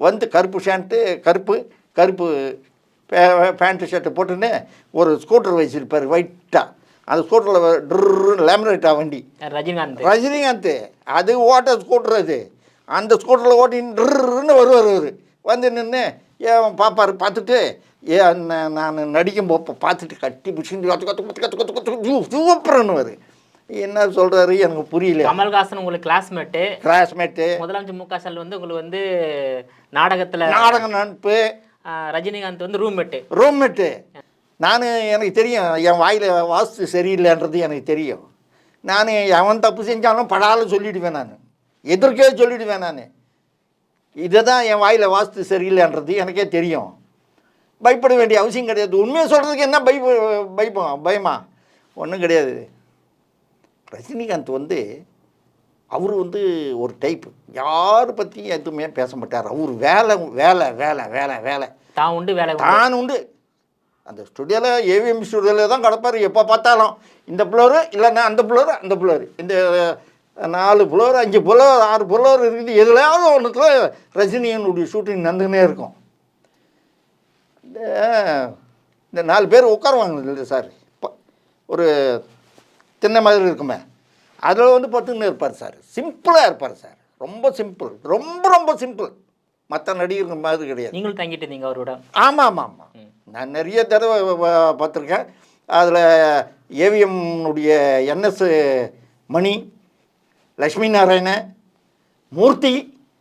வந்து கருப்பு ஷேண்ட்டு கருப்பு பேண்ட்டு ஷர்ட்டை போட்டுன்னு ஒரு ஸ்கூட்டர் வச்சுருப்பார் ஒயிட்டாக. அந்த ஸ்கூட்டரில் ட்ருன்னு லேமினேட்டா வண்டி ரஜினிகாந்த் அது ஓட்ட ஸ்கூட்டர் அது. அந்த ஸ்கூட்டரில் ஓட்டின்னு ட்ருன்னு வருவார். அவர் வந்து நின்று ஏன் பார்ப்பார். பார்த்துட்டு நான் நடிக்கும் போப்போ பார்த்துட்டு கட்டி பிடிச்சி சூப்பர்னுவார். என்ன சொல்கிறாரு எனக்கு புரியல. கமல்ஹாசன் உங்களுக்கு கிளாஸ்மேட்டு. முதலமைச்சர் மு க ஸ்டாலின் வந்து உங்களுக்கு வந்து நாடக நட்பு. ரஜினிகாந்த் வந்து ரூம்மேட்டு. நான் எனக்கு தெரியும் என் வாயில் வாஸ்து சரியில்லைன்றது எனக்கு தெரியும். நான் எவன் தப்பு செஞ்சாலும் படாலும் சொல்லிவிடுவேன். நான் எதிர்க்கே சொல்லிவிடுவேன். நான் இதை தான் என் வாயில் வாஸ்து சரியில்லைன்றது எனக்கே தெரியும். பயப்பட வேண்டிய அவசியம் கிடையாது. உண்மையை சொல்கிறதுக்கு என்ன பயமா ஒன்றும் கிடையாது. ரஜினிகாந்த் வந்து அவர் வந்து ஒரு டைப்பு, யாரை பற்றியும் எதுவுமே பேச மாட்டார். அவர் வேலை வேலை வேலை வேலை வேலை தான் உண்டு. அந்த ஸ்டுடியோவில் ஏவிஎம் ஸ்டுடியோவில் தான் கிடப்பார். எப்போ பார்த்தாலும் இந்த ஃப்ளோரு இல்லைன்னா அந்த ஃப்ளோரு இந்த 4 ஃப்ளோர் 5 ஃப்ளோர் 6 ஃப்ளோர் இருக்குது. எதுலையாவது ஒன்றுத்தில் ரஜினியனுடைய ஷூட்டிங் நடந்துன்னே இருக்கும். இந்த 4 பேர் உட்காருவாங்க இல்லை சார், ஒரு தின்ன மாதிரி இருக்குமே, அதில் வந்து பத்துன்னு இருப்பார் சார். சிம்பிளாக இருப்பார் சார். ரொம்ப சிம்பிள், ரொம்ப சிம்பிள். மற்ற நடிகர்கள் மாதிரி கிடையாது. நீங்களும் தங்கிட்டு இருந்தீங்க அவரோட? ஆமாம். நான் நிறைய தடவை பார்த்துருக்கேன். அதில் ஏவிஎம்னுடைய என்எஸ் மணி, லக்ஷ்மி நாராயண, மூர்த்தி,